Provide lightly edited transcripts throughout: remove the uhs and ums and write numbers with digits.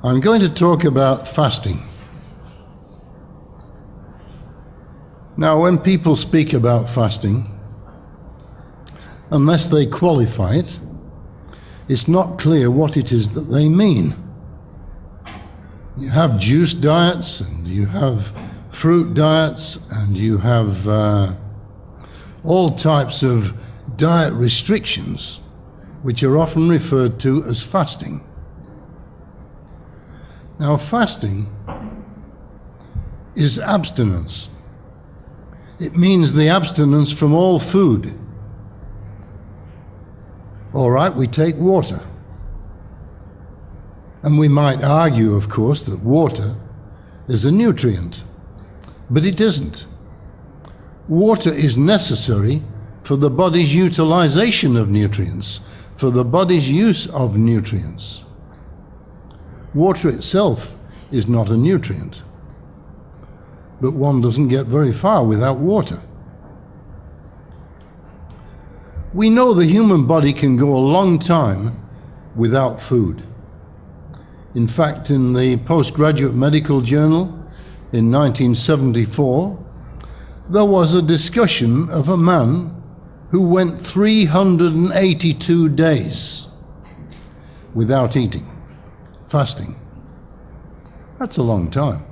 I'm going to talk about fasting. Now, when people speak about fasting, unless they qualify it, it's not clear what it is that they mean. You have juice diets, and you have fruit diets, and you have all types of diet restrictions, which are often referred to as fasting. Now, fasting is abstinence. It means the abstinence from all food. All right, we take water. And we might argue, of course, that water is a nutrient, but it isn't. Water is necessary for the body's utilization of nutrients, for the body's use of nutrients. Water itself is not a nutrient, but one doesn't get very far without water. We know the human body can go a long time without food. In fact, in the Postgraduate Medical Journal in 1974, there was a discussion of a man who went 382 days without eating, fasting. That's a long time.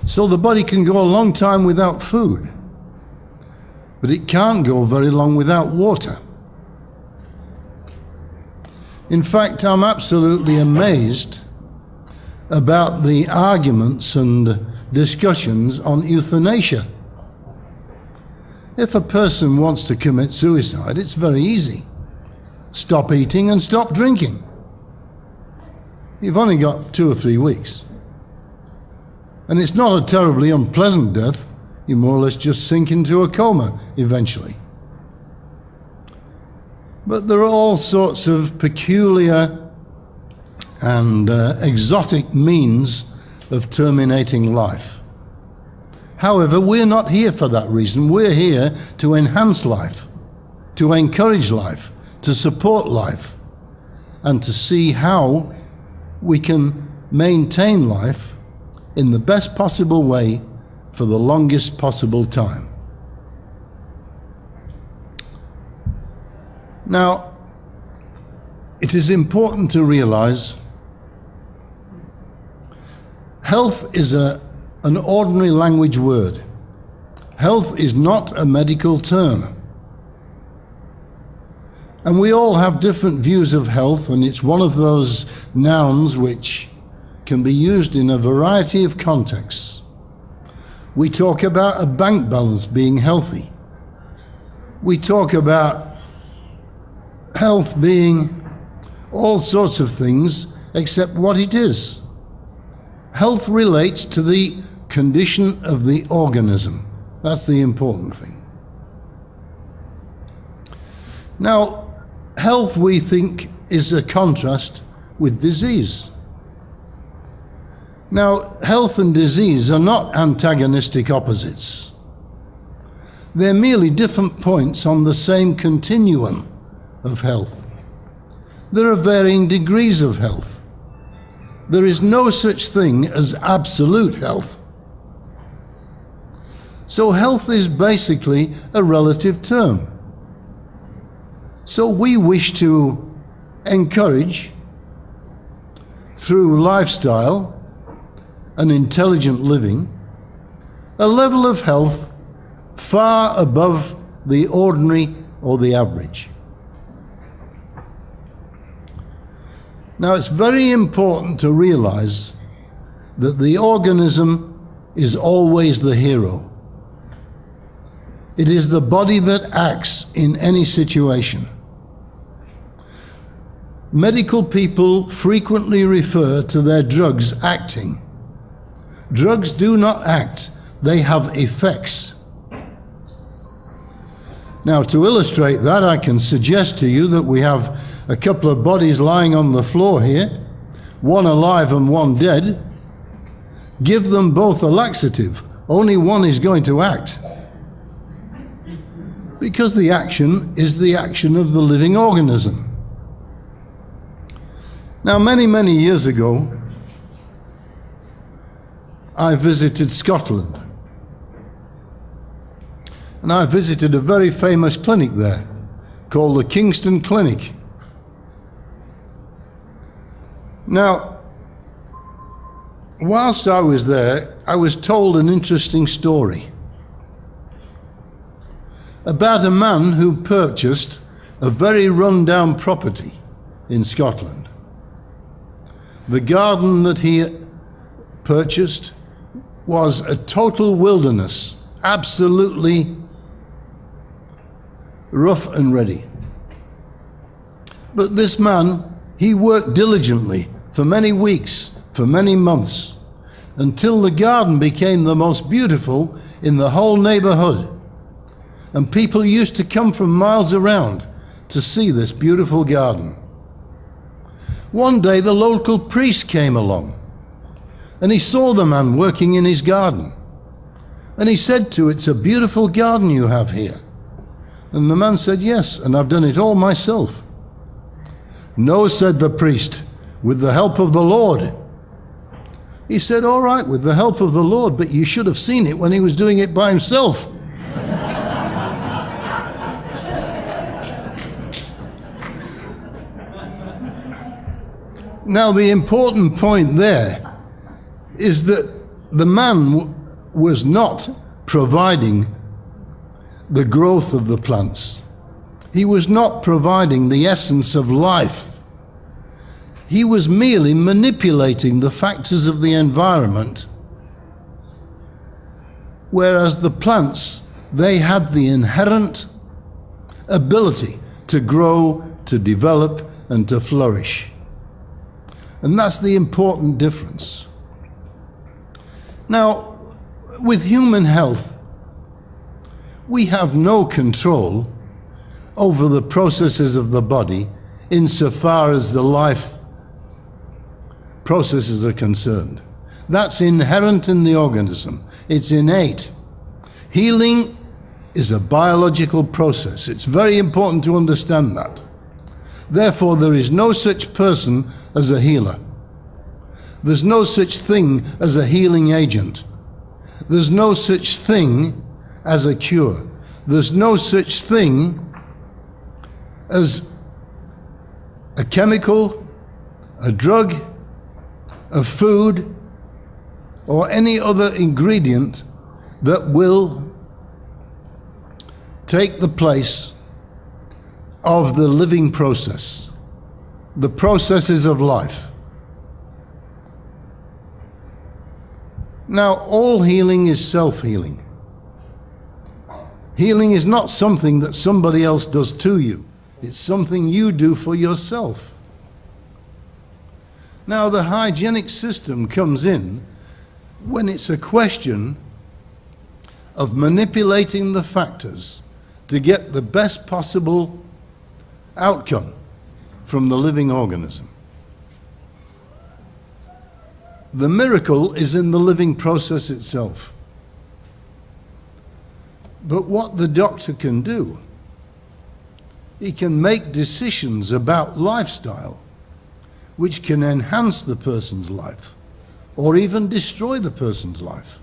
So the body can go a long time without food, but it can't go very long without water. In fact, I'm absolutely amazed about the arguments and discussions on euthanasia. If a person wants to commit suicide, it's very easy. Stop eating and stop drinking. You've only got 2 or 3 weeks. And it's not a terribly unpleasant death. You more or less just sink into a coma eventually. But there are all sorts of peculiar and exotic means of terminating life. However, we're not here for that reason. We're here to enhance life, to encourage life, to support life, and to see how we can maintain life in the best possible way for the longest possible time. Now, it is important to realize health is an ordinary language word. Health is not a medical term. And we all have different views of health, and it's one of those nouns which can be used in a variety of contexts. We talk about a bank balance being healthy. We talk about health being all sorts of things except what it is. Health relates to the condition of the organism. That's the important thing. Now, health, we think, is a contrast with disease. Now, health and disease are not antagonistic opposites. They're merely different points on the same continuum of health. There are varying degrees of health. There is no such thing as absolute health. So health is basically a relative term. So we wish to encourage, through lifestyle and intelligent living, a level of health far above the ordinary or the average. Now, it's very important to realize that the organism is always the hero. It is the body that acts in any situation. Medical people frequently refer to their drugs acting. Drugs do not act, they have effects. Now, to illustrate that, I can suggest to you that we have a couple of bodies lying on the floor here, one alive and one dead. Give them both a laxative, only one is going to act. Because the action is the action of the living organism. Now, many, many years ago, I visited Scotland. And I visited a very famous clinic there called the Kingston Clinic. Now, whilst I was there, I was told an interesting story about a man who purchased a very run-down property in Scotland. The garden that he purchased was a total wilderness, absolutely rough and ready. But this man, he worked diligently for many weeks, for many months, until the garden became the most beautiful in the whole neighborhood. And people used to come from miles around to see this beautiful garden. One day the local priest came along and he saw the man working in his garden. And he said to "It's a beautiful garden you have here." And the man said, "Yes, and I've done it all myself." "No," said the priest, "with the help of the Lord." He said, "All right, with the help of the Lord, but you should have seen it when he was doing it by himself." Now, the important point there is that the man was not providing the growth of the plants. He was not providing the essence of life. He was merely manipulating the factors of the environment, whereas the plants, they had the inherent ability to grow, to develop, and to flourish. And that's the important difference. Now, with human health, we have no control over the processes of the body insofar as the life processes are concerned. That's inherent in the organism. It's innate. Healing is a biological process. It's very important to understand that. Therefore, there is no such person as a healer. There's no such thing as a healing agent. There's no such thing as a cure. There's no such thing as a chemical, a drug, a food, or any other ingredient that will take the place of the living process, the processes of life. Now, all healing is self-healing. Healing is not something that somebody else does to you. It's something you do for yourself. Now, the hygienic system comes in when it's a question of manipulating the factors to get the best possible outcome from the living organism. The miracle is in the living process itself. But what the doctor can do, he can make decisions about lifestyle which can enhance the person's life or even destroy the person's life.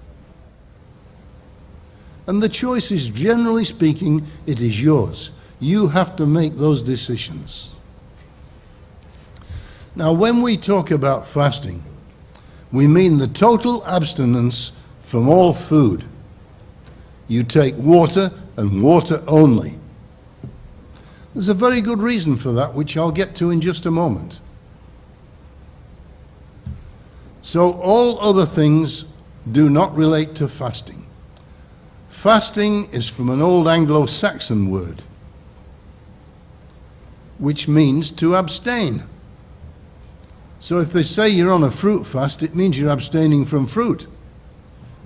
And the choice is, generally speaking, it is yours. You have to make those decisions. Now, when we talk about fasting, we mean the total abstinence from all food. You take water and water only. There's a very good reason for that, which I'll get to in just a moment. So all other things do not relate to fasting. Fasting is from an old Anglo-Saxon word, which means to abstain. So if they say you're on a fruit fast, it means you're abstaining from fruit.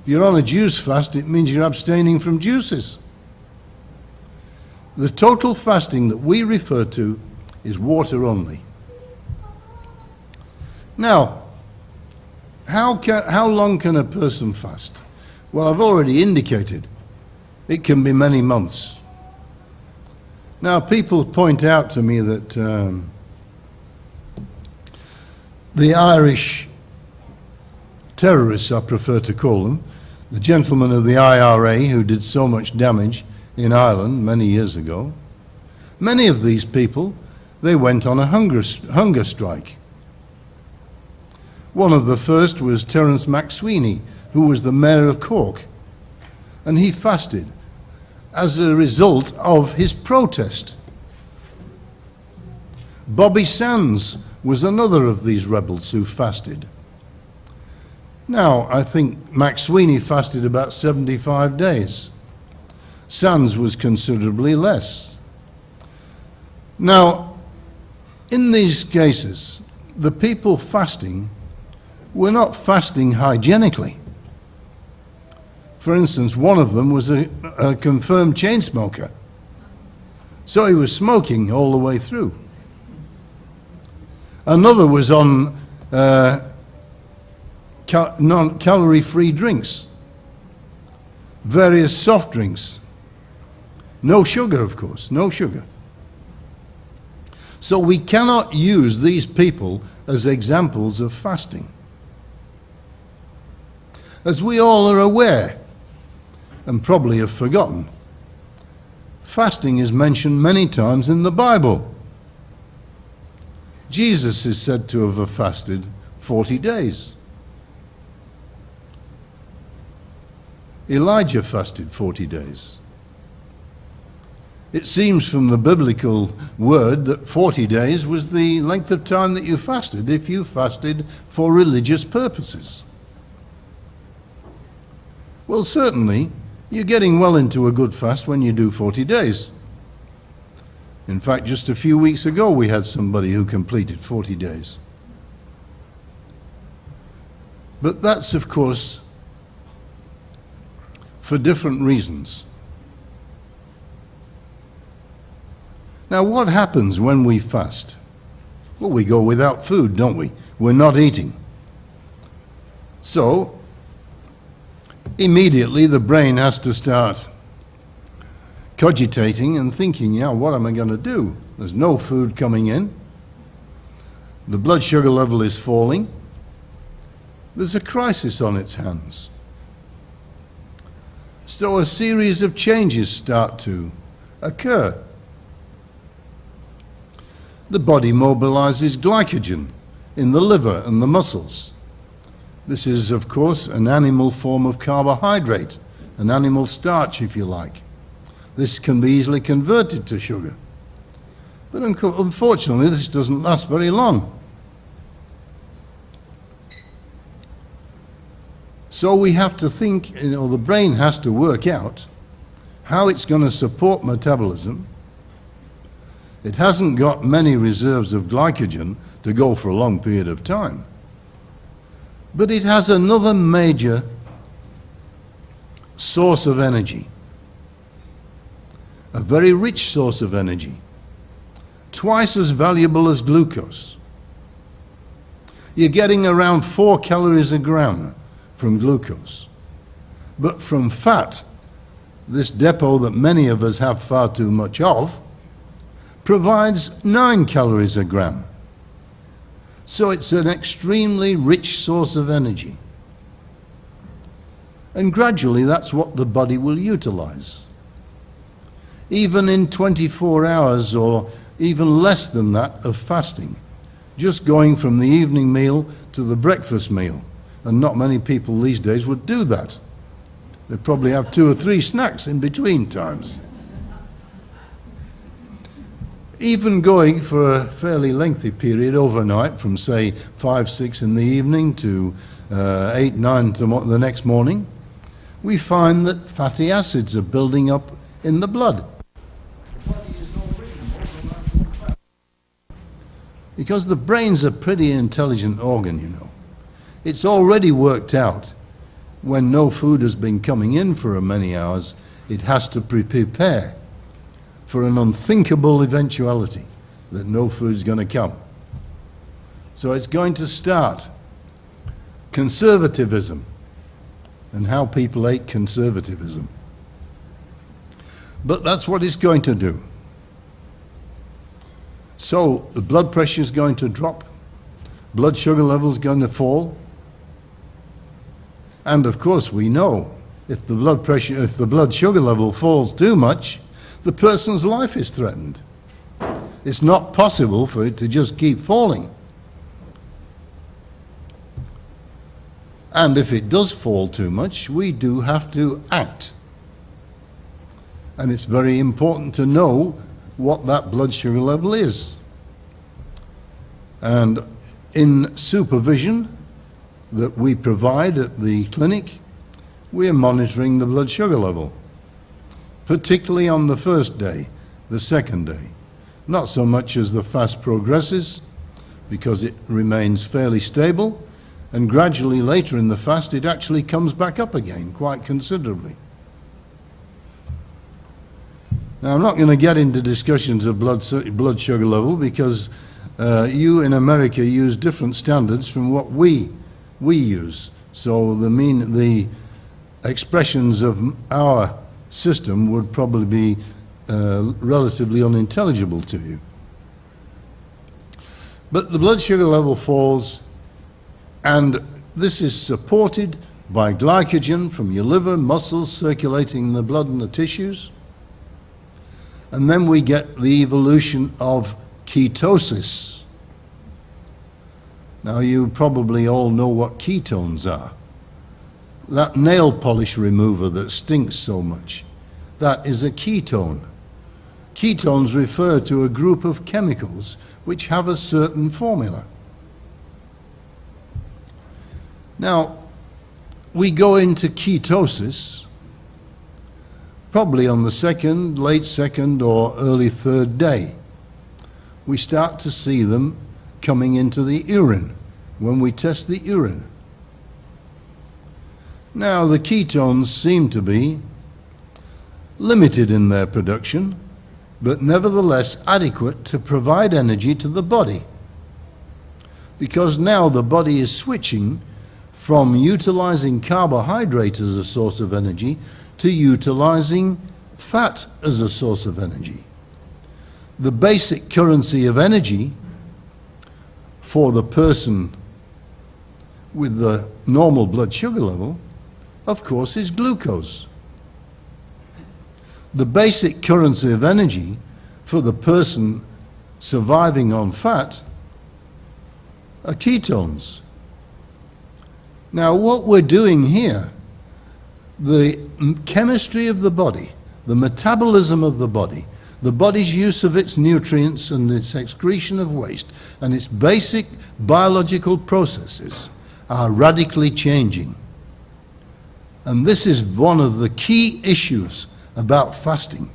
If you're on a juice fast, it means you're abstaining from juices. The total fasting that we refer to is water only. Now, how long can a person fast? Well, I've already indicated it can be many months. Now, people point out to me that The Irish terrorists, I prefer to call them, the gentlemen of the IRA who did so much damage in Ireland many years ago, many of these people, they went on a hunger strike. One of the first was Terence MacSweeney, who was the mayor of Cork, and he fasted as a result of his protest. Bobby Sands was another of these rebels who fasted. Now, I think MacSweeney fasted about 75 days. Sands was considerably less. Now, in these cases, the people fasting were not fasting hygienically. For instance, one of them was a confirmed chain smoker. So he was smoking all the way through. Another was on calorie-free drinks, various soft drinks. No sugar, of course, no sugar. So we cannot use these people as examples of fasting. As we all are aware, and probably have forgotten, fasting is mentioned many times in the Bible. Jesus is said to have fasted 40 days. Elijah fasted 40 days. It seems from the biblical word that 40 days was the length of time that you fasted if you fasted for religious purposes. Well, certainly, you're getting well into a good fast when you do 40 days. In fact, just a few weeks ago, we had somebody who completed 40 days. But that's, of course, for different reasons. Now, what happens when we fast? Well, we go without food, don't we? We're not eating. So, immediately the brain has to start cogitating and thinking, yeah, what am I going to do? There's no food coming in. The blood sugar level is falling. There's a crisis on its hands. So a series of changes start to occur. The body mobilizes glycogen in the liver and the muscles. This is, of course, an animal form of carbohydrate, an animal starch, if you like. This can be easily converted to sugar. But unfortunately, this doesn't last very long. So we have to think, the brain has to work out how it's going to support metabolism. It hasn't got many reserves of glycogen to go for a long period of time. But it has another major source of energy, a very rich source of energy, twice as valuable as glucose. You're getting around 4 calories a gram from glucose. But from fat, this depot that many of us have far too much of, provides 9 calories a gram. So it's an extremely rich source of energy. And gradually that's what the body will utilize. Even in 24 hours or even less than that of fasting, just going from the evening meal to the breakfast meal. And not many people these days would do that. They'd probably have 2 or 3 snacks in between times. Even going for a fairly lengthy period overnight, from say 5, 6 in the evening to 8, 9 the next morning, we find that fatty acids are building up in the blood. Because the brain's a pretty intelligent organ, you know. It's already worked out when no food has been coming in for many hours, it has to prepare for an unthinkable eventuality that no food's going to come. So it's going to start conservatism and how people ate conservatism. But that's what it's going to do. So the blood pressure is going to drop, blood sugar level is going to fall. And of course we know if the blood sugar level falls too much, the person's life is threatened. It's not possible for it to just keep falling. And if it does fall too much, we do have to act. And it's very important to know what that blood sugar level is. And in supervision that we provide at the clinic, we are monitoring the blood sugar level, particularly on the first day, the second day. Not so much as the fast progresses, because it remains fairly stable, and gradually later in the fast it actually comes back up again quite considerably. Now, I'm not going to get into discussions of blood sugar level, because you in America use different standards from what we use. So the expressions of our system would probably be relatively unintelligible to you. But the blood sugar level falls, and this is supported by glycogen from your liver, muscles circulating the blood and the tissues. And then we get the evolution of ketosis. Now, you probably all know what ketones are. That nail polish remover that stinks so much, that is a ketone. Ketones refer to a group of chemicals which have a certain formula. Now, we go into ketosis probably on the late second or early third day. We start to see them coming into the urine when we test the urine. Now, the ketones seem to be limited in their production, but nevertheless adequate to provide energy to the body, because now the body is switching from utilizing carbohydrate as a source of energy to utilizing fat as a source of energy. The basic currency of energy for the person with the normal blood sugar level, of course, is glucose. The basic currency of energy for the person surviving on fat are ketones. Now, what we're doing here, the chemistry of the body, the metabolism of the body's use of its nutrients and its excretion of waste, and its basic biological processes are radically changing. And this is one of the key issues about fasting.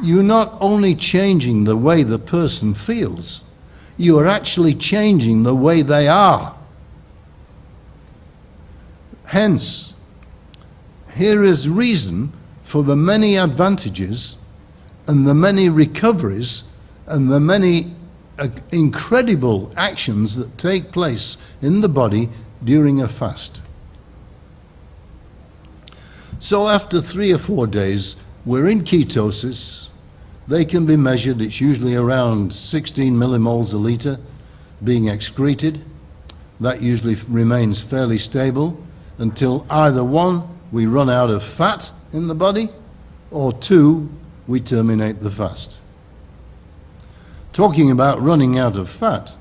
You're not only changing the way the person feels, you are actually changing the way they are. Hence, here is reason for the many advantages and the many recoveries and the many incredible actions that take place in the body during a fast. So after 3 or 4 days, we're in ketosis. They can be measured. It's usually around 16 millimoles a liter being excreted. That usually remains fairly stable until either 1, we run out of fat in the body, or 2, we terminate the fast. Talking about running out of fat,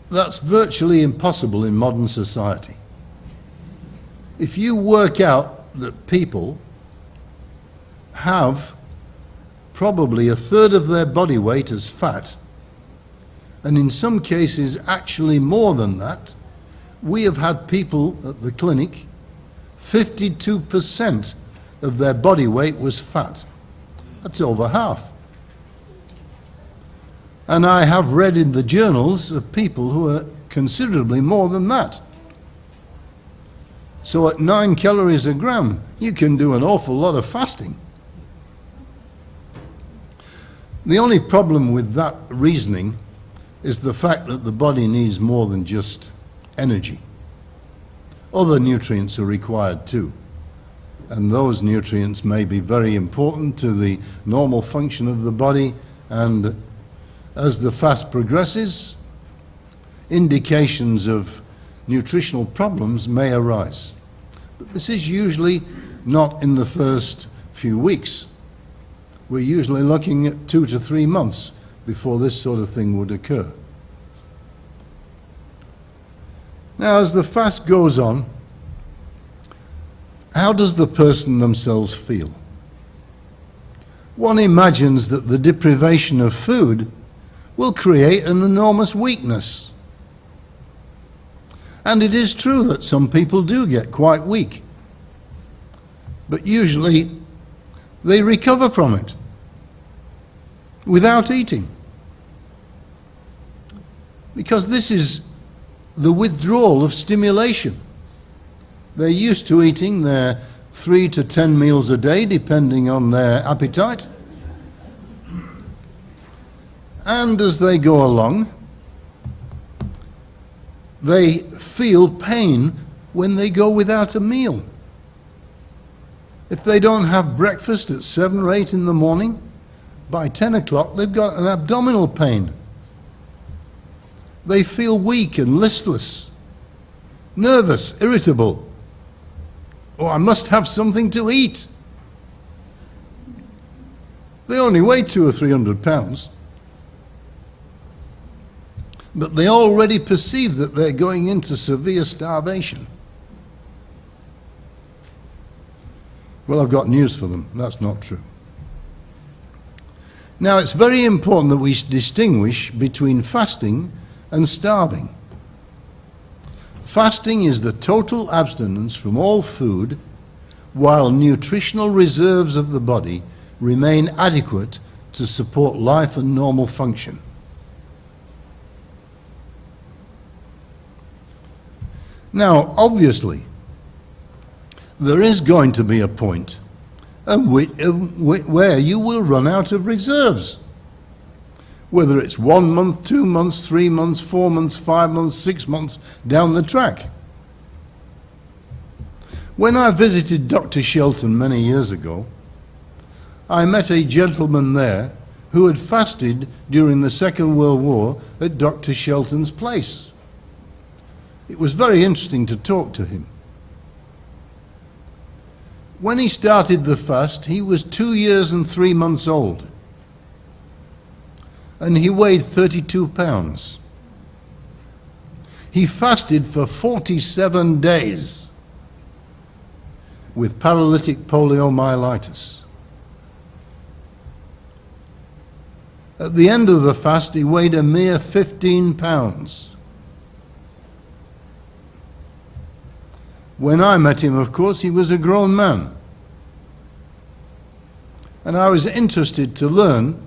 that's virtually impossible in modern society. If you work out that people have probably 1/3 of their body weight as fat, and in some cases actually more than that, we have had people at the clinic, 52% of their body weight was fat. That's over half. And I have read in the journals of people who are considerably more than that. So at 9 calories a gram, you can do an awful lot of fasting. The only problem with that reasoning is the fact that the body needs more than just energy. Other nutrients are required too, and those nutrients may be very important to the normal function of the body And as the fast progresses, indications of nutritional problems may arise. But this is usually not in the first few weeks. We're usually looking at 2 to 3 months before this sort of thing would occur. Now, as the fast goes on, how does the person themselves feel? One imagines that the deprivation of food will create an enormous weakness. And it is true that some people do get quite weak. But usually they recover from it without eating. Because this is the withdrawal of stimulation. They're used to eating their 3 to 10 meals a day, depending on their appetite. And as they go along, they feel pain when they go without a meal. If they don't have breakfast at 7 or 8 in the morning, by 10 o'clock they've got an abdominal pain. They feel weak and listless, nervous, irritable. Oh, I must have something to eat. They only weigh 200 or 300 pounds. But they already perceive that they're going into severe starvation. Well, I've got news for them. That's not true. Now, it's very important that we distinguish between fasting and starving. Fasting is the total abstinence from all food while nutritional reserves of the body remain adequate to support life and normal function. Now, obviously, there is going to be a point where you will run out of reserves. Whether it's 1 month, 2 months, 3 months, 4 months, 5 months, 6 months down the track. When I visited Dr. Shelton many years ago, I met a gentleman there who had fasted during the Second World War at Dr. Shelton's place. It was very interesting to talk to him. When he started the fast, he was 2 years and 3 months old. And he weighed 32 pounds. He fasted for 47 days with paralytic poliomyelitis. At the end of the fast, he weighed a mere 15 pounds. When I met him, of course, he was a grown man. And I was interested to learn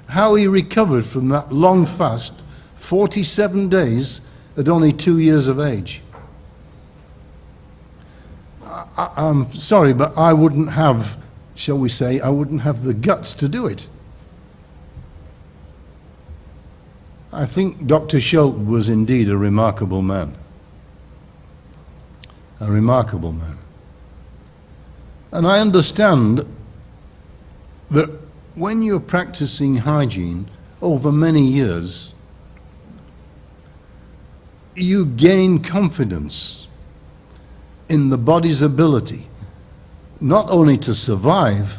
how he recovered from that long fast, 47 days, at only 2 years of age. I'm sorry, but I wouldn't have, shall we say, I wouldn't have the guts to do it. I think Dr. Schultz was indeed a remarkable man. A remarkable man. And I understand that when you're practicing hygiene over many years, you gain confidence in the body's ability not only to survive,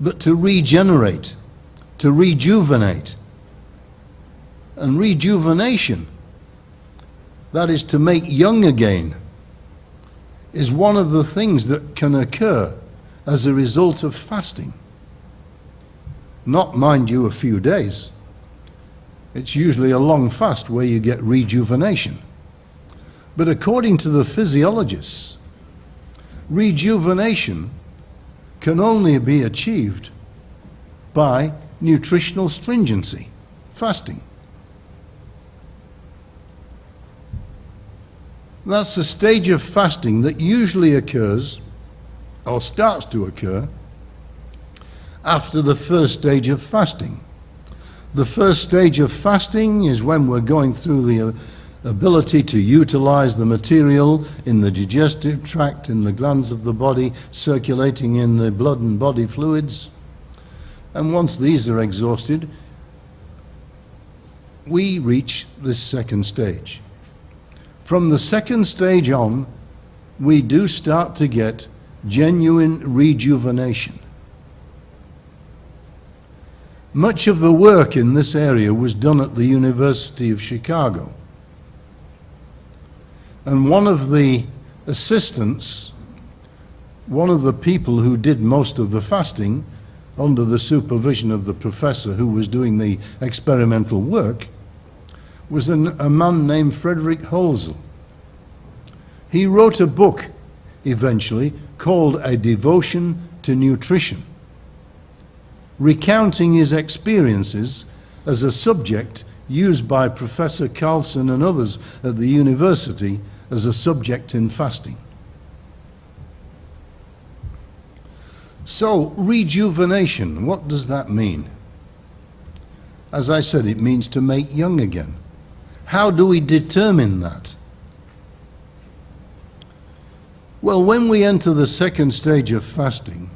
but to regenerate, to rejuvenate. And rejuvenation, that is to make young again, is one of the things that can occur as a result of fasting. Not, mind you, a few days. It's usually a long fast where you get rejuvenation. But according to the physiologists, rejuvenation can only be achieved by nutritional stringency, fasting. That's a stage of fasting that usually occurs, or starts to occur, after the first stage of fasting. The first stage of fasting is when we're going through the ability to utilize the material in the digestive tract, in the glands of the body, circulating in the blood and body fluids. And once these are exhausted, we reach this second stage. From the second stage on, we do start to get genuine rejuvenation. Much of the work in this area was done at the University of Chicago. And one of the assistants, one of the people who did most of the fasting, under the supervision of the professor who was doing the experimental work, was a man named Frederick Holzel. He wrote a book, eventually, called A Devotion to Nutrition, recounting his experiences as a subject used by Professor Carlson and others at the university as a subject in fasting. So, rejuvenation, what does that mean? As I said, it means to make young again. How do we determine that? Well, when we enter the second stage of fasting,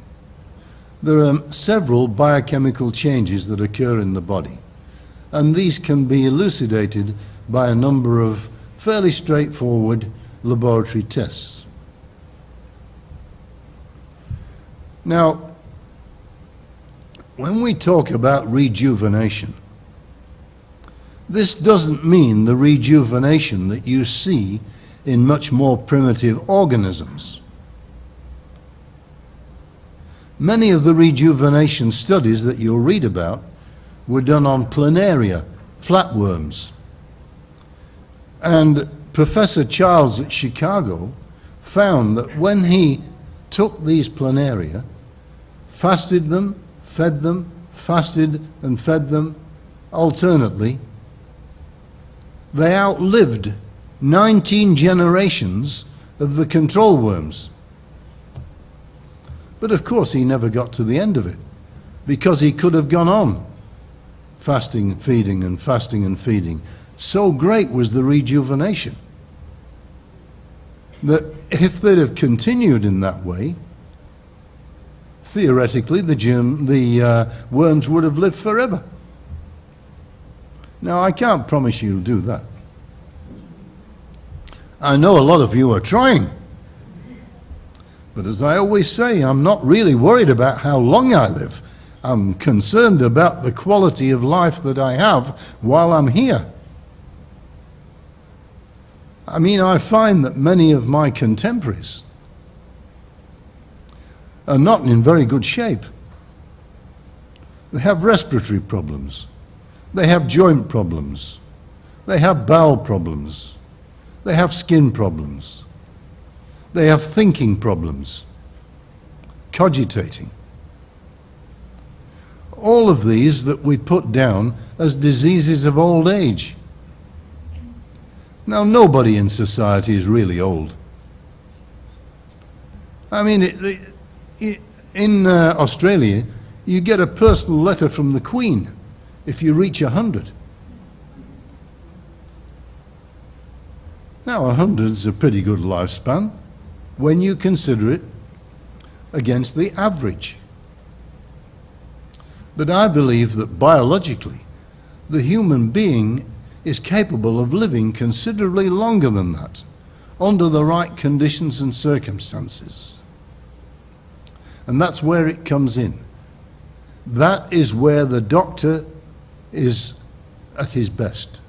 there are several biochemical changes that occur in the body, and these can be elucidated by a number of fairly straightforward laboratory tests. Now, when we talk about rejuvenation, this doesn't mean the rejuvenation that you see in much more primitive organisms. Many of the rejuvenation studies that you'll read about were done on planaria, flatworms. And Professor Childs at Chicago found that when he took these planaria, fasted them, fasted and fed them alternately, they outlived 19 generations of the control worms. But of course he never got to the end of it, because he could have gone on fasting, feeding and fasting and feeding. So great was the rejuvenation that if they'd have continued in that way, theoretically the worms would have lived forever. Now, I can't promise you'll do that. I know a lot of you are trying. But as I always say, I'm not really worried about how long I live. I'm concerned about the quality of life that I have while I'm here. I mean, I find that many of my contemporaries are not in very good shape. They have respiratory problems. They have joint problems. They have bowel problems. They have skin problems. They have thinking problems, cogitating. All of these that we put down as diseases of old age. Now, nobody in society is really old. I mean, in Australia, you get a personal letter from the Queen if you reach 100. Now, 100 is a pretty good lifespan when you consider it against the average. But I believe that biologically, the human being is capable of living considerably longer than that, under the right conditions and circumstances. And that's where it comes in. That is where the doctor is at his best.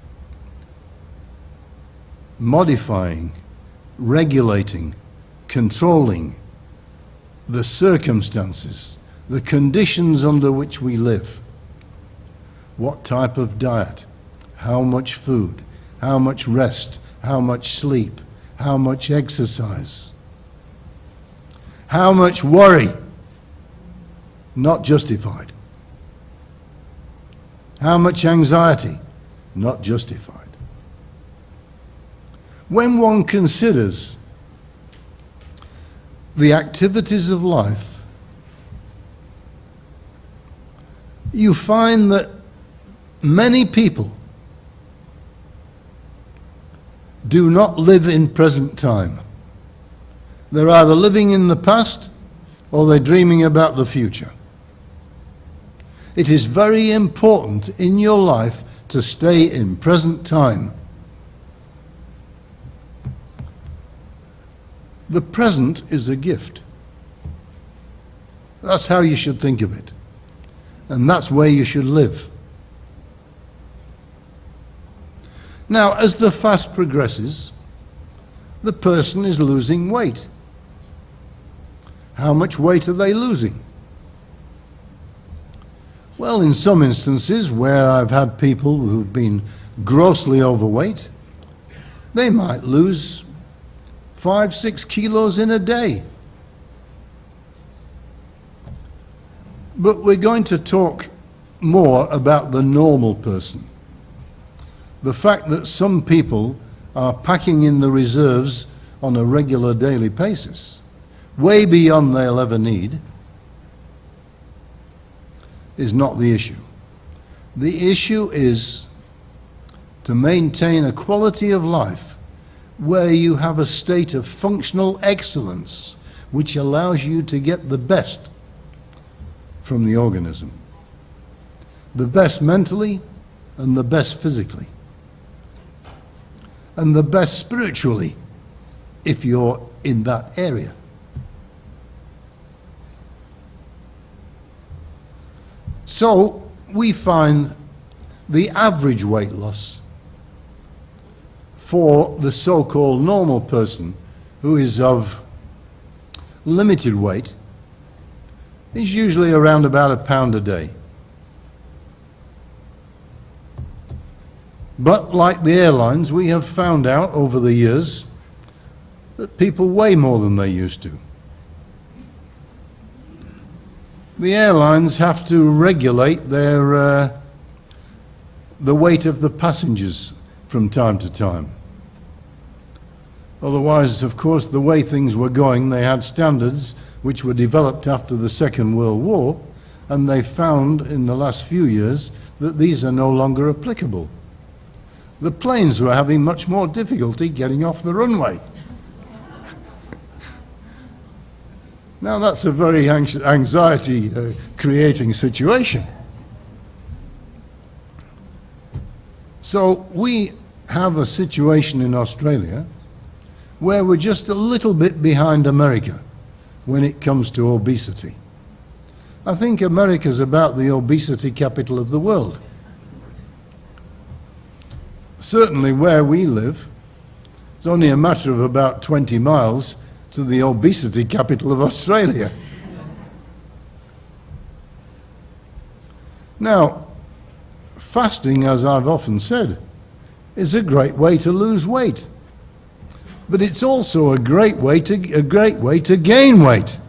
Modifying, regulating, controlling the circumstances, the conditions under which we live. What type of diet, how much food, how much rest, how much sleep, how much exercise, how much worry, not justified, how much anxiety, not justified. When one considers the activities of life, you find that many people do not live in present time. They're either living in the past or they're dreaming about the future. It is very important in your life to stay in present time. The present is a gift. That's how you should think of it. And that's where you should live. Now, as the fast progresses, the person is losing weight. How much weight are they losing? Well, in some instances where I've had people who've been grossly overweight, they might lose 5-6 kilos in a day. But we're going to talk more about the normal person. The fact that some people are packing in the reserves on a regular daily basis, way beyond they'll ever need, is not the issue. The issue is to maintain a quality of life where you have a state of functional excellence which allows you to get the best from the organism. The best mentally and the best physically. And the best spiritually if you're in that area. So we find the average weight loss for the so-called normal person who is of limited weight is usually around about £1 pound a day. But like the airlines, we have found out over the years that people weigh more than they used to. The airlines have to regulate the weight of the passengers from time to time. Otherwise, of course, the way things were going, they had standards which were developed after the Second World War, and they found in the last few years that these are no longer applicable. The planes were having much more difficulty getting off the runway. Now that's a very anxiety-creating situation. So we have a situation in Australia where we're just a little bit behind America when it comes to obesity. I think America's about the obesity capital of the world. Certainly where we live, it's only a matter of about 20 miles to the obesity capital of Australia. Now, fasting, as I've often said, is a great way to lose weight. But it's also a great way to gain weight.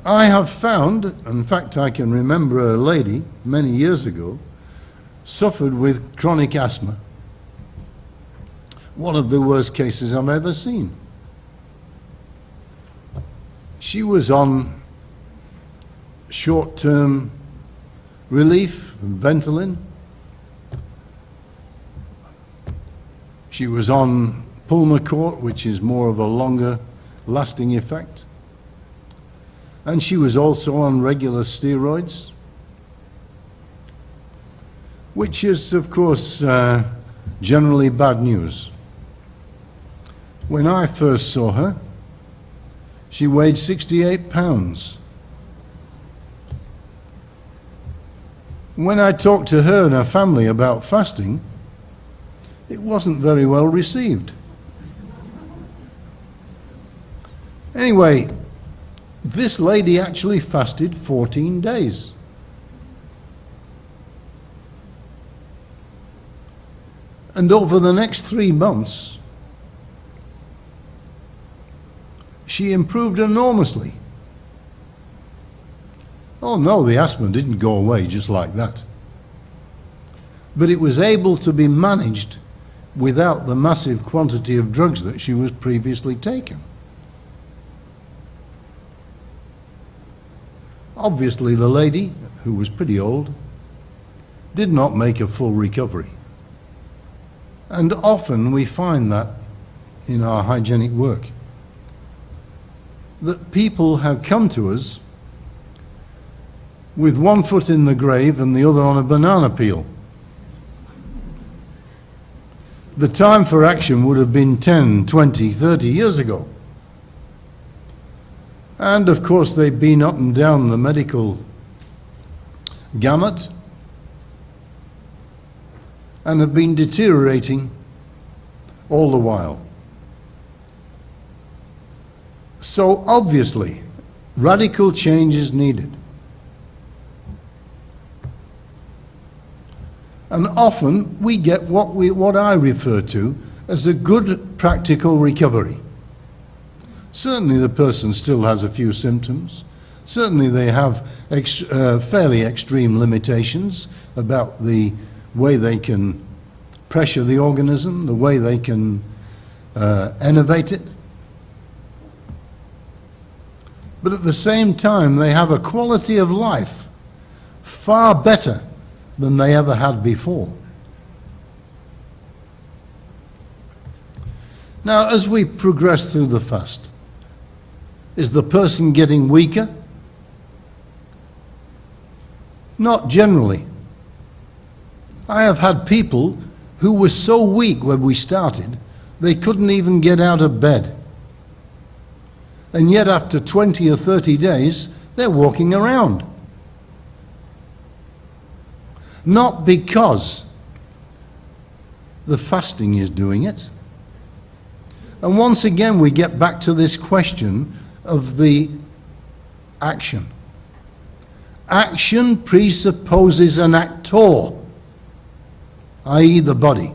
I have found, in fact I can remember a lady many years ago, suffered with chronic asthma. One of the worst cases I've ever seen. She was on short-term relief, Ventolin. She was on Pulmicort, which is more of a longer lasting effect. And she was also on regular steroids, which is, of course, generally bad news. When I first saw her, she weighed 68 pounds. When I talked to her and her family about fasting, it wasn't very well received. Anyway, this lady actually fasted 14 days. And over the next 3 months, she improved enormously. Oh no, the asthma didn't go away just like that. But it was able to be managed without the massive quantity of drugs that she was previously taking. Obviously, the lady, who was pretty old, did not make a full recovery. And often we find that in our hygienic work, that people have come to us with one foot in the grave and the other on a banana peel. The time for action would have been 10, 20, 30 years ago. And of course they've been up and down the medical gamut and have been deteriorating all the while. So obviously, radical change is needed. And often we get what I refer to as a good practical recovery. Certainly the person still has a few symptoms. Certainly they have fairly extreme limitations about the way they can pressure the organism, the way they can innervate it. But at the same time, they have a quality of life far better than they ever had before. Now, as we progress through the fast, is the person getting weaker? Not generally. I have had people who were so weak when we started, they couldn't even get out of bed. And yet after 20 or 30 days, they're walking around. Not because the fasting is doing it. And once again, we get back to this question of the action. Action presupposes an actor, i.e. the body.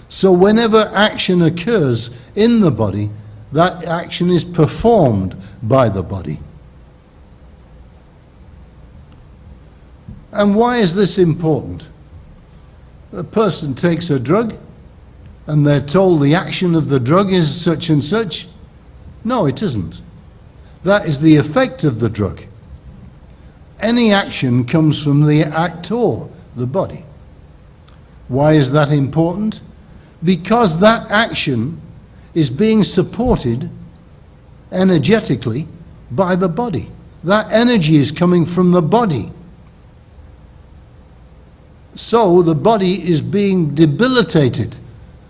So whenever action occurs in the body, that action is performed by the body. And why is this important? A person takes a drug and they're told the action of the drug is such and such. No, it isn't. That is the effect of the drug. Any action comes from the actor, the body. Why is that important? Because that action is being supported energetically by the body. That energy is coming from the body. So the body is being debilitated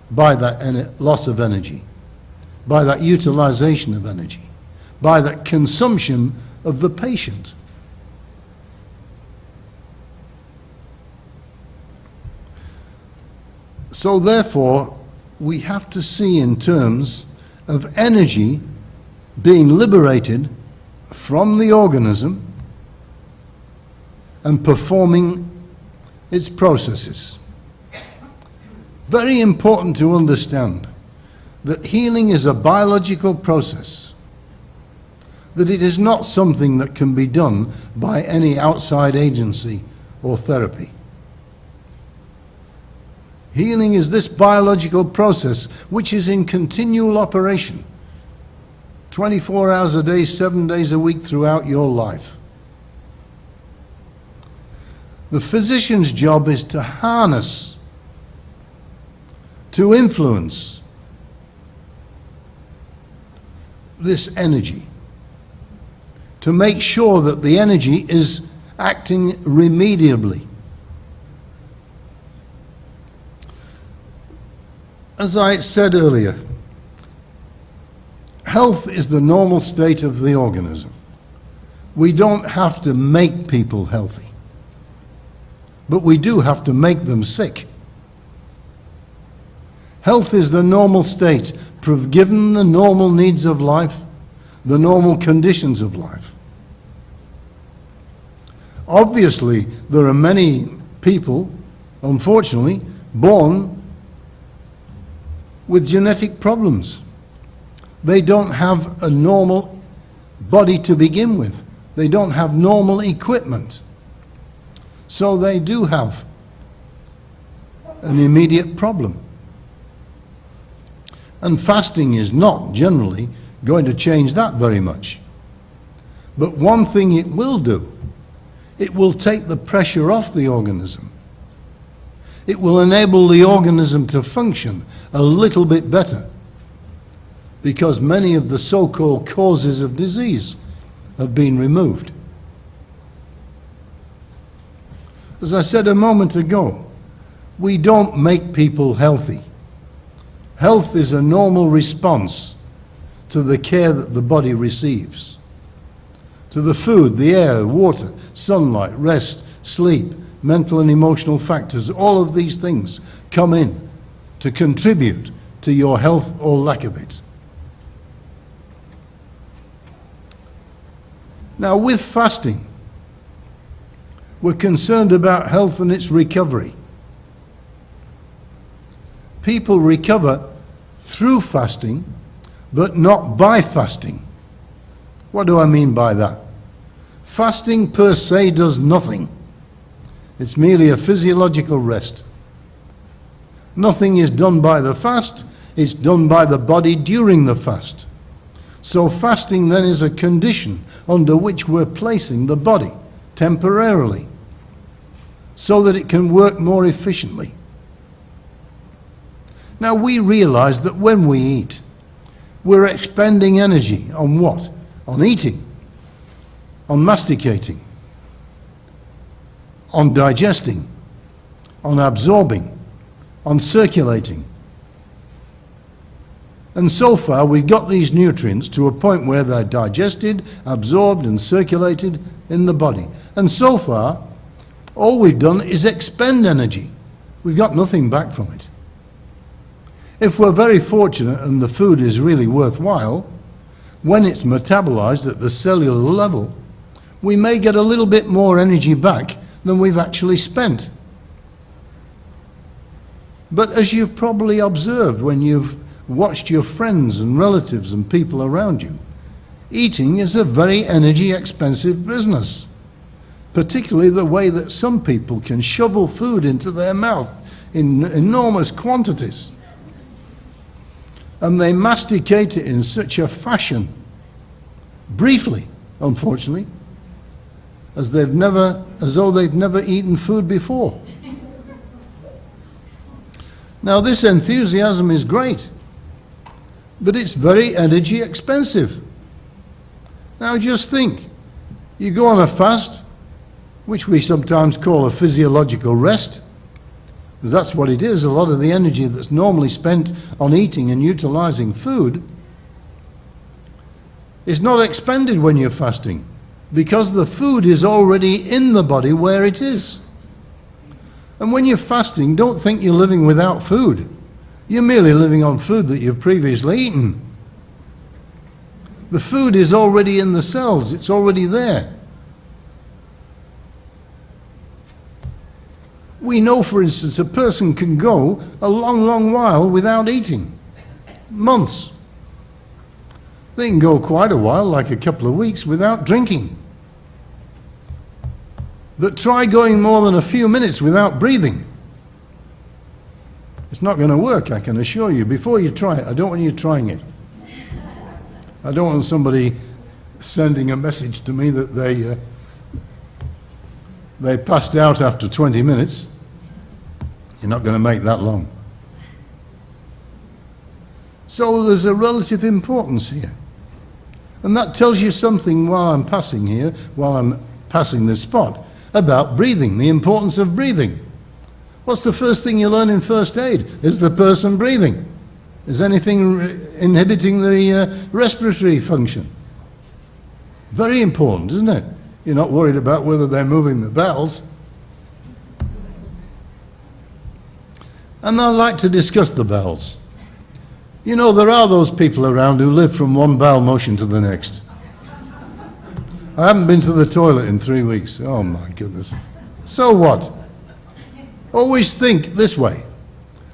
by that loss of energy, by that utilization of energy, by that consumption of the patient. So therefore, we have to see in terms of energy being liberated from the organism and performing its processes. Very important to understand that healing is a biological process, that it is not something that can be done by any outside agency or therapy. Healing is this biological process which is in continual operation, 24 hours a day, 7 days a week throughout your life. The physician's job is to harness, to influence this energy, to make sure that the energy is acting remediably. As I said earlier, health is the normal state of the organism. We don't have to make people healthy, but we do have to make them sick. Health is the normal state, given the normal needs of life, the normal conditions of life. Obviously, there are many people, unfortunately, born with genetic problems. They don't have a normal body to begin with. They don't have normal equipment. So they do have an immediate problem. And fasting is not generally going to change that very much. But one thing it will do, it will take the pressure off the organism. It will enable the organism to function a little bit better, because many of the so-called causes of disease have been removed. As I said a moment ago, we don't make people healthy. Health is a normal response to the care that the body receives, to the food, the air, water, sunlight, rest, sleep, mental and emotional factors. All of these things come in to contribute to your health or lack of it. Now, with fasting, we're concerned about health and its recovery. People recover through fasting, but not by fasting. What do I mean by that? Fasting per se does nothing. It's merely a physiological rest. Nothing is done by the fast, it's done by the body during the fast. So fasting then is a condition under which we're placing the body temporarily so that it can work more efficiently. Now we realize that when we eat, we're expending energy on what? On eating, on masticating, on digesting, on absorbing, on circulating. And so far we've got these nutrients to a point where they're digested, absorbed and circulated in the body. And so far all we've done is expend energy. We've got nothing back from it. If we're very fortunate and the food is really worthwhile, when it's metabolized at the cellular level, we may get a little bit more energy back than we've actually spent. But as you've probably observed when you've watched your friends and relatives and people around you, eating is a very energy expensive business, particularly the way that some people can shovel food into their mouth in enormous quantities. And they masticate it in such a fashion, briefly, unfortunately, as though they've never eaten food before. Now this enthusiasm is great, but it's very energy expensive. Now just think, you go on a fast, which we sometimes call a physiological rest, because that's what it is. A lot of the energy that's normally spent on eating and utilizing food is not expended when you're fasting, because the food is already in the body where it is. And when you're fasting, don't think you're living without food. You're merely living on food that you've previously eaten. The food is already in the cells, it's already there. We know, for instance, a person can go a long, long while without eating. Months. They can go quite a while, like a couple of weeks, without drinking. But try going more than a few minutes without breathing. It's not going to work, I can assure you. Before you try it, I don't want you trying it. I don't want somebody sending a message to me that they passed out after 20 minutes. You're not going to make that long. So there's a relative importance here. And that tells you something while I'm passing here, while I'm passing this spot, about breathing, the importance of breathing. What's the first thing you learn in first aid? Is the person breathing? Is anything inhibiting the respiratory function? Very important, isn't it? You're not worried about whether they're moving the bowels. And I'd like to discuss the bowels. You know, there are those people around who live from one bowel motion to the next. I haven't been to the toilet in 3 weeks. Oh my goodness. So what? Always think this way.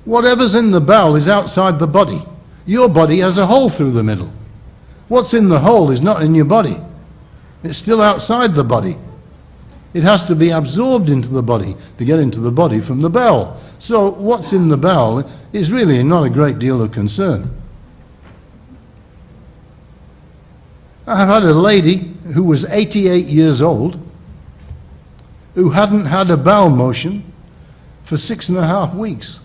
Whatever's in the bowel is outside the body. Your body has a hole through the middle. What's in the hole is not in your body. It's still outside the body. It has to be absorbed into the body to get into the body from the bowel. So what's in the bowel is really not a great deal of concern. I've had a lady who was 88 years old who hadn't had a bowel motion for 6.5 weeks.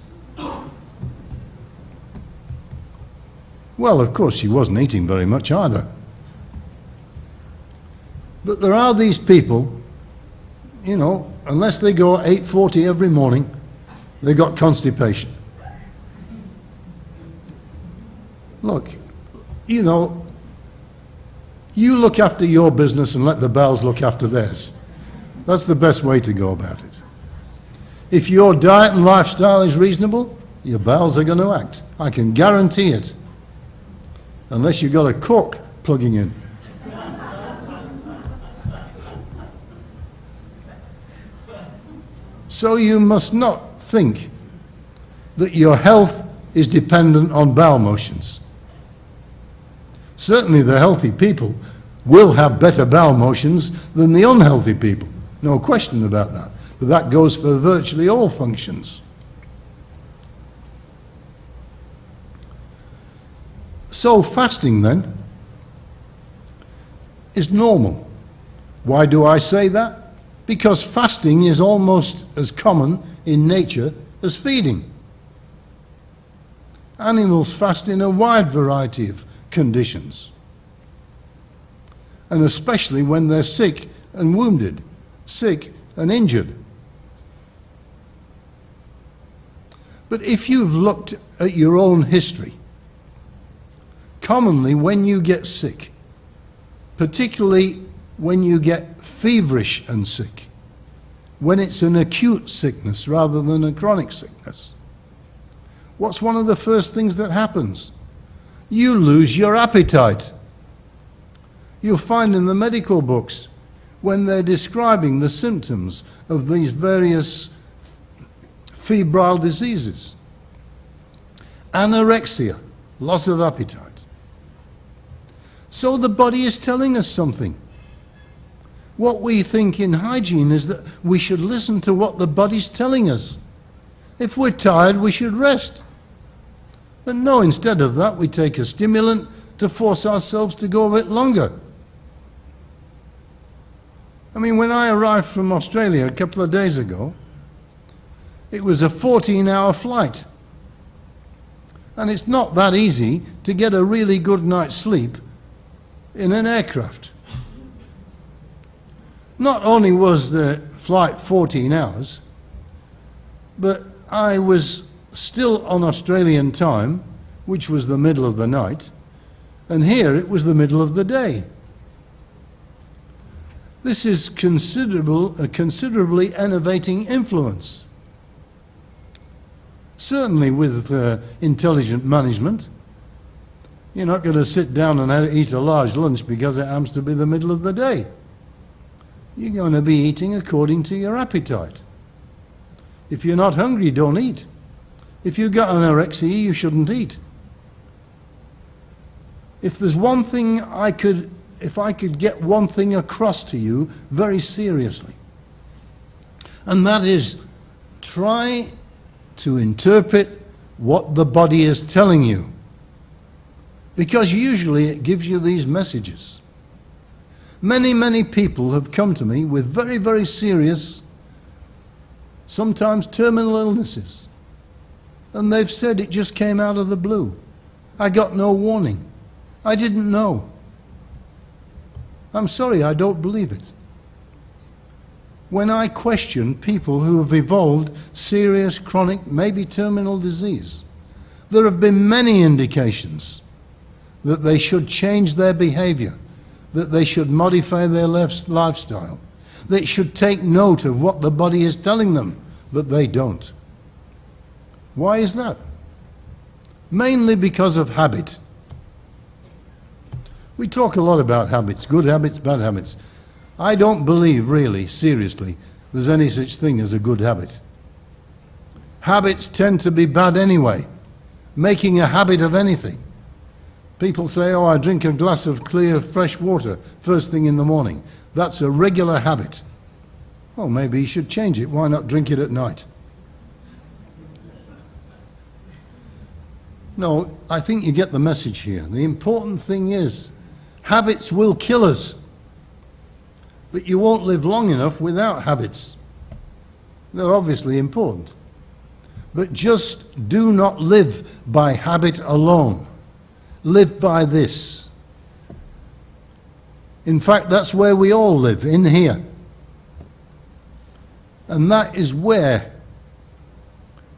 Well, of course, she wasn't eating very much either. But there are these people you know, unless they go 8:40 every morning, they got constipation. Look, you know, you look after your business and let the bowels look after theirs. That's the best way to go about it. If your diet and lifestyle is reasonable, your bowels are going to act. I can guarantee it. Unless you've got a cork plugging in. So you must not think that your health is dependent on bowel motions. Certainly the healthy people will have better bowel motions than the unhealthy people. No question about that. But that goes for virtually all functions. So fasting then is normal. Why do I say that? Because fasting is almost as common in nature as feeding. Animals fast in a wide variety of conditions, and especially when they're sick and wounded, sick and injured. But if you've looked at your own history, commonly when you get sick, particularly when you get feverish and sick, when it's an acute sickness rather than a chronic sickness, what's one of the first things that happens? You lose your appetite. You'll find in the medical books, when they're describing the symptoms of these various febrile diseases, anorexia, loss of appetite. So the body is telling us something. What we think in hygiene is that we should listen to what the body's telling us. If we're tired, we should rest. But no, instead of that, we take a stimulant to force ourselves to go a bit longer. I mean, when I arrived from Australia a couple of days ago, it was a 14-hour flight. And it's not that easy to get a really good night's sleep in an aircraft. Not only was the flight 14 hours, but I was still on Australian time, which was the middle of the night, and here it was the middle of the day. This is a considerably enervating influence. Certainly with intelligent management, you're not going to sit down and eat a large lunch because it happens to be the middle of the day. You're going to be eating according to your appetite. If you're not hungry, don't eat. If you've got anorexia, you shouldn't eat. If there's one thing if I could get one thing across to you very seriously, and that is try to interpret what the body is telling you, because usually it gives you these messages. Many, many people have come to me with very, very serious, sometimes terminal illnesses, and they've said it just came out of the blue. I got no warning. I didn't know. I'm sorry, I don't believe it. When I question people who have evolved serious, chronic, maybe terminal disease, there have been many indications that they should change their behavior, that they should modify their lifestyle, they should take note of what the body is telling them, but they don't. Why is that? Mainly because of habit. We talk a lot about habits, good habits, bad habits. I don't believe, really, seriously, there's any such thing as a good habit. Habits tend to be bad anyway. Making a habit of anything. People say, oh, I drink a glass of clear, fresh water first thing in the morning. That's a regular habit. Well, maybe you should change it. Why not drink it at night? No, I think you get the message here. The important thing is, habits will kill us. But you won't live long enough without habits. They're obviously important. But just do not live by habit alone. Live by this. In fact, that's where we all live, in here. And that is where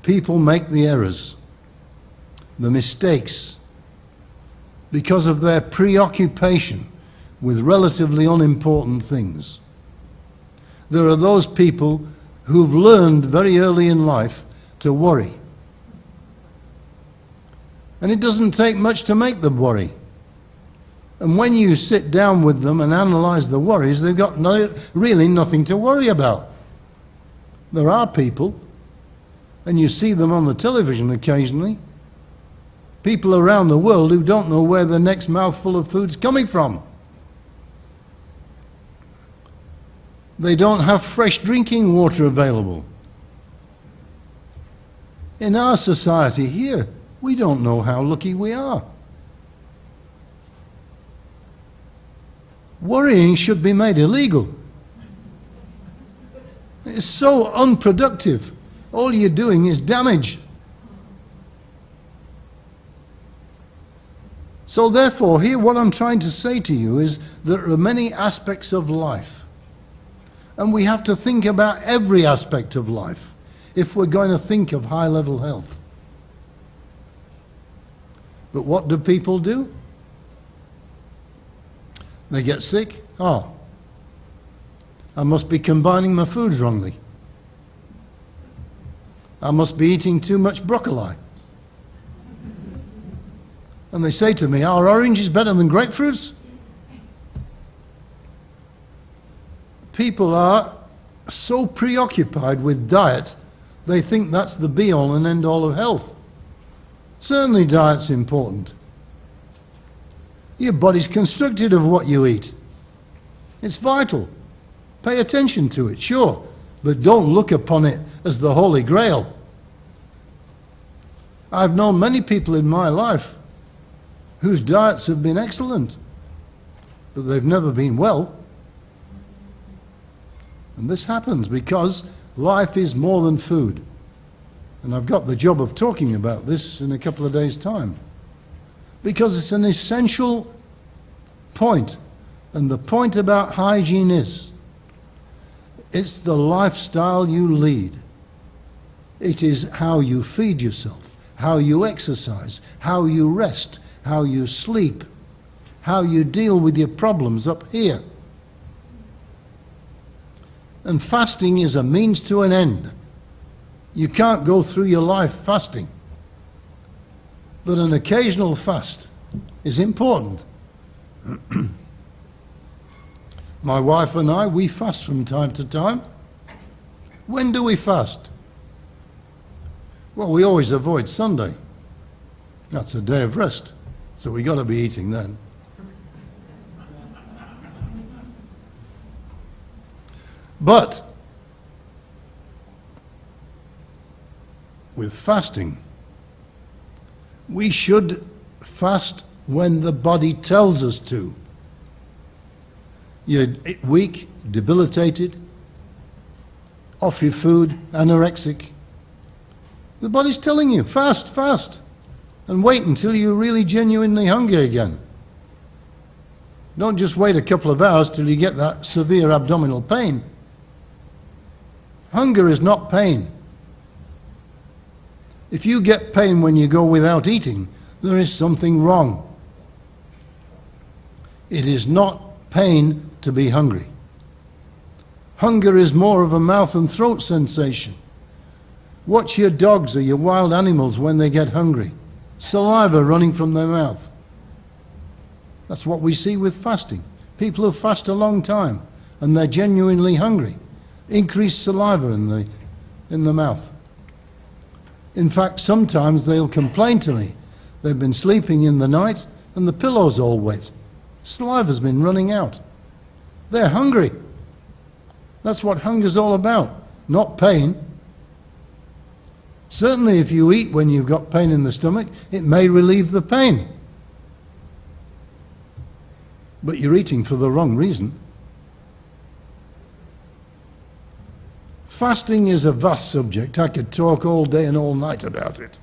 people make the errors, the mistakes, because of their preoccupation with relatively unimportant things. There are those people who've learned very early in life to worry. And it doesn't take much to make them worry. And when you sit down with them and analyze the worries, they've got really nothing to worry about. There are people, and you see them on the television occasionally, people around the world who don't know where the next mouthful of food's coming from. They don't have fresh drinking water available. In our society here, we don't know how lucky we are. Worrying should be made illegal. It's so unproductive. All you're doing is damage. So therefore, here what I'm trying to say to you is there are many aspects of life. And we have to think about every aspect of life if we're going to think of high-level health. But what do people do? They get sick. Oh, I must be combining my foods wrongly. I must be eating too much broccoli. And they say to me, are oranges better than grapefruits? People are so preoccupied with diet, they think that's the be-all and end-all of health. Certainly diet's important. Your body's constructed of what you eat. It's vital. Pay attention to it, sure, but don't look upon it as the Holy Grail. I've known many people in my life whose diets have been excellent, but they've never been well. And this happens because life is more than food. And I've got the job of talking about this in a couple of days' time. Because it's an essential point. And the point about hygiene is, it's the lifestyle you lead. It is how you feed yourself, how you exercise, how you rest, how you sleep, how you deal with your problems up here. And fasting is a means to an end. You can't go through your life fasting. But an occasional fast is important. My wife and I, we fast from time to time. When do we fast? Well, we always avoid Sunday. That's a day of rest, so we got to be eating then. But with fasting, we should fast when the body tells us to. You're weak, debilitated, off your food, anorexic. The body's telling you, fast, fast, and wait until you're really genuinely hungry again. Don't just wait a couple of hours till you get that severe abdominal pain. Hunger is not pain. If you get pain when you go without eating, there is something wrong. It is not pain to be hungry. Hunger is more of a mouth and throat sensation. Watch your dogs or your wild animals when they get hungry. Saliva running from their mouth. That's what we see with fasting. People who fast a long time and they're genuinely hungry. Increased saliva in the mouth. In fact, sometimes they'll complain to me. They've been sleeping in the night and the pillow's all wet. Saliva's been running out. They're hungry. That's what hunger's all about, not pain. Certainly if you eat when you've got pain in the stomach, it may relieve the pain. But you're eating for the wrong reason. Fasting is a vast subject. I could talk all day and all night about it.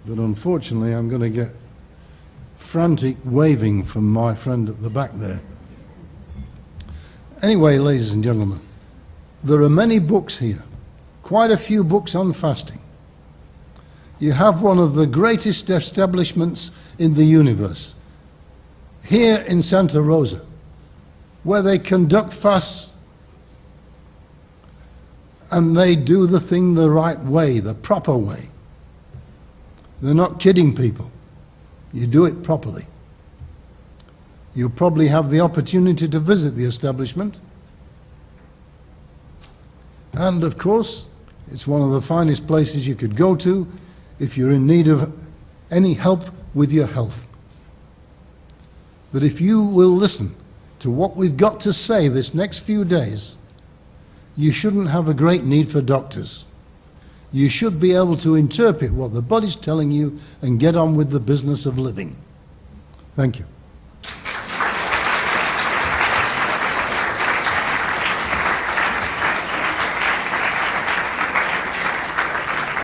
But unfortunately, I'm going to get frantic waving from my friend at the back there. Anyway, ladies and gentlemen, There are many books here, quite a few books on fasting. You have one of the greatest establishments in the universe, here in Santa Rosa, where they conduct fasts and they do the thing the right way, the proper way. They're not kidding people. You do it properly. You'll probably have the opportunity to visit the establishment. And of course, it's one of the finest places you could go to if you're in need of any help with your health. But if you will listen to what we've got to say this next few days, you shouldn't have a great need for doctors. You should be able to interpret what the body's telling you and get on with the business of living. Thank you.